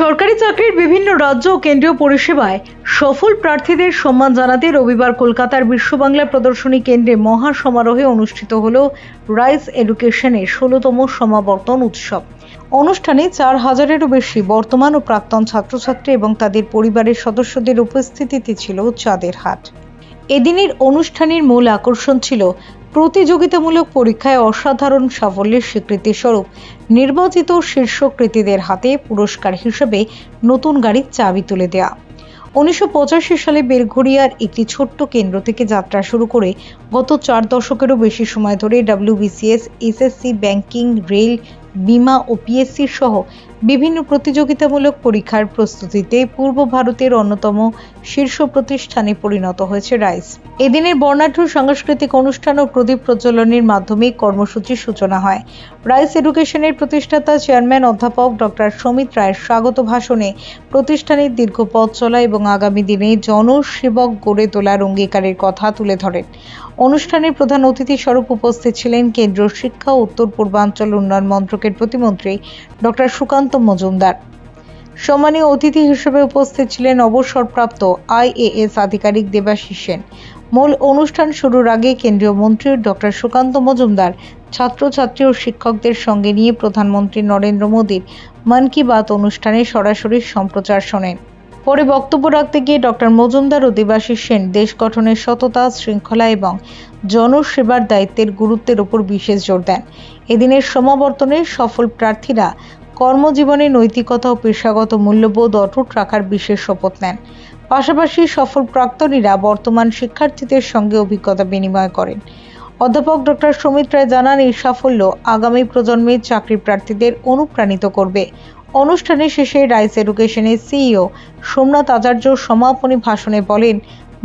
সরকারি চাকরির বিভিন্ন রাজ্য ও কেন্দ্রীয় পরিষেবায় সফল প্রার্থীদের সম্মান জানাতে রবিবার কলকাতার বিশ্ববাংলা প্রদর্শনী কেন্দ্রে মহা সমারোহে অনুষ্ঠিত হল রাইস এডুকেশনের ১৬তম সমাবর্তন উৎসব। অনুষ্ঠানে ৪,০০০-এরও বেশি বর্তমান ও প্রাক্তন ছাত্রছাত্রী এবং তাদের পরিবারের সদস্যদের উপস্থিতিতে ছিল চাঁদের হাট। এদিনের অনুষ্ঠানের মূল আকর্ষণ ছিল প্রতিযোগিতামূলক পরীক্ষায় অসাধারণ সাফল্যের স্বীকৃতি স্বরূপ নির্বাচিত শীর্ষ কৃতীদের হাতে পুরস্কার হিসেবে নতুন গাড়ির চাবি তুলে দেওয়া। ১৯৮৫ সালে বেলঘড়িয়ার একটি ছোট্ট কেন্দ্র থেকে যাত্রা শুরু করে গত ৪ দশকেরও বেশি সময় ধরে WBCS, SSC, ব্যাংকিং, রেল, বিমা ও PSC সহ বিভিন্ন প্রতিযোগিতামূলক পরীক্ষার প্রস্তুতিতে পূর্ব ভারতের অন্যতম শীর্ষ প্রতিষ্ঠানে পরিণত হয়েছে রাইস। এদিনের বর্ণাঢ্য সাংস্কৃতিক অনুষ্ঠান ও প্রদীপ প্রজ্বলনের মাধ্যমে কর্মসূচির সূচনা হয়। রাইস এডুকেশনের প্রতিষ্ঠাতা চেয়ারম্যান অধ্যাপক ডক্টর সমিত রায়ের স্বাগত ভাষণে প্রতিষ্ঠানের দীর্ঘ পথ চলা এবং আগামী দিনে জনসেবক গড়ে তোলার অঙ্গীকারের কথা তুলে ধরেন। অনুষ্ঠানের প্রধান অতিথি স্বরূপ উপস্থিত ছিলেন কেন্দ্রীয় শিক্ষা ও উত্তর পূর্বাঞ্চল উন্নয়ন মন্ত্রকের প্রতিমন্ত্রী ডক্টর সুকান্ত মজুমদার। সম্মানীয় অতিথি হিসেবে উপস্থিত ছিলেন অবসরপ্রাপ্ত IAS আধিকারিক দেবাশিস সেন। মূল অনুষ্ঠান শুরুর আগে কেন্দ্রীয় মন্ত্রী ডক্টর সুকান্ত মজুমদার ছাত্রছাত্রী ও শিক্ষকদের সঙ্গে নিয়ে প্রধানমন্ত্রী নরেন্দ্র মোদীর মন কি বাত অনুষ্ঠানে সরাসরি সম্প্রচার শোনেন। পরে বক্তব্য রাখতে গিয়ে ডক্টর মজুমদার ও দেবাশিস সেন দেশ গঠনের সততা, শৃঙ্খলা এবং জনসেবার দায়িত্বের গুরুত্বের উপর বিশেষ জোর দেন। এদিনের সমাবর্তনে সফল প্রার্থীরা কর্মজীবনে নৈতিকতা ও পেশাগত মূল্যবোধ অটুট রাখার বিশেষ শপথ নেন। পাশাপাশি সফল প্রাক্তনীরা বর্তমান শিক্ষার্থীদের সঙ্গে অভিজ্ঞতা বিনিময় করেন। অধ্যাপক ডক্টর সমিত রায় জানান, এই সাফল্য আগামী প্রজন্মের চাকরি প্রার্থীদের অনুপ্রাণিত করবে। অনুষ্ঠানের শেষে রাইস এডুকেশনের CEO সোমনাথ আচার্য সমাপনী ভাষণে বলেন,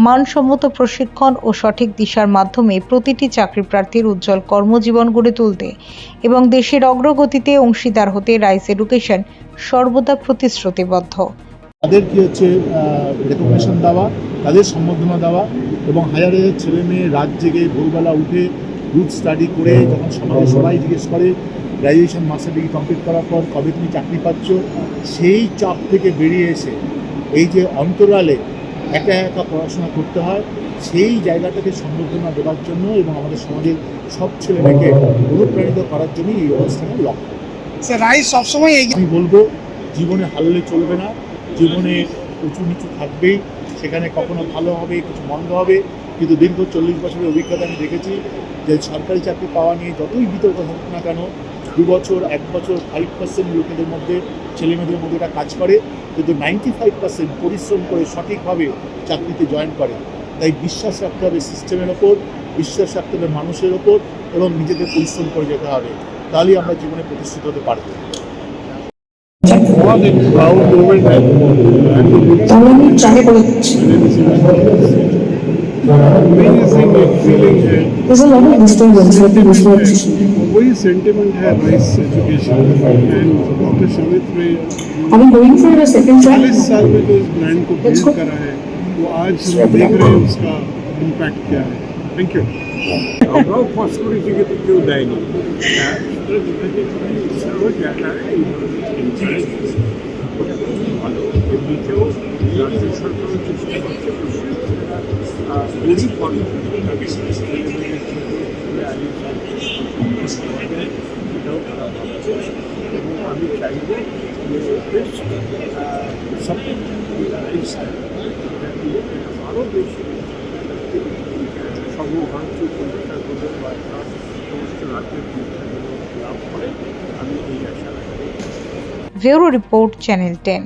মানসম্মত প্রশিক্ষণ ও সঠিক দিশার মাধ্যমে প্রতিটি চাকরি প্রার্থীর উজ্জ্বল কর্মজীবন গড়ে তুলতে এবং দেশের অগ্রগতিতে অংশীদার হতে রাইস এডুকেশন সর্বদা প্রতিশ্রুতিবদ্ধ। তাদের কি হচ্ছে রেকগনিশন দেওয়া, তাদের সম্বর্ধনা দেওয়া এবং হাজার ছেলে মেয়ে রাত জেগে ভোরবেলা উঠে গ্রুপ স্টাডি করে যখন সমাজে সবাই জিজ্ঞেস করে গ্র্যাজুয়েশন মাস্টার ডিগ্রি কমপ্লিট করার পর কবে তুমি চাকরি পাচ্ছ, সেই চাপ থেকে বেরিয়ে এসে এই যে অন্তরালে একা একা পড়াশোনা করতে হয়, সেই জায়গাটাকে সম্বর্ধনা দেওয়ার জন্য এবং আমাদের সমাজের সব ছেলে মেয়েকে অনুপ্রাণিত করার জন্যই এই অনুষ্ঠানের লক্ষ্য। স্যার, রাইস সবসময় আমি বলবো, জীবনে হারলে চলবে না, জীবনে উঁচু নিচু থাকবেই, সেখানে কখনো ভালো হবে, কিছু মন্দ হবে, কিন্তু দীর্ঘ 40 বছরের অভিজ্ঞতা আমি দেখেছি যে সরকারি চাকরি পাওয়া নিয়ে যতই বিতর্ক হোক না কেন, 2 বছর 1 বছর 5% লোকেদের মধ্যে, ছেলেমেয়েদের মধ্যে এটা কাজ করে, কিন্তু 95% পরিশ্রম করে সঠিকভাবে চাকরিতে জয়েন করে। তাই বিশ্বাস রাখতে হবে সিস্টেমের ওপর, বিশ্বাস রাখতে হবে মানুষের ওপর এবং নিজেদের পরিশ্রম করে যেতে হবে, তাহলেই আমরা জীবনে প্রতিষ্ঠিত হতে পারবো। There's a lot of disturbance with this work. वही सेंटिमेंट है राइस एजुकेशन एंड डॉक्टर समित रे Are we going for a second try? 40 साल में जो इस ब्रांड को बिल्ड करा है वो आज हम देख रहे हैं उसका इम्पैक्ट क्या है। Thank you. আমরাও পাস করেছি কিন্তু কেউ দেয়নি। ভালো এমনিতেও রাজ্য সরকারও চেষ্টা করছে গরিব মানুষ সেটাও তারা ভাবছে এবং আমি চাইব যে আরও বেশি সর্বভারতীয় পরীক্ষা করতে বা সমস্ত রাজ্যের পরীক্ষা লাভ করে আমি এই আশা রাখি। Bureau report, channel 10।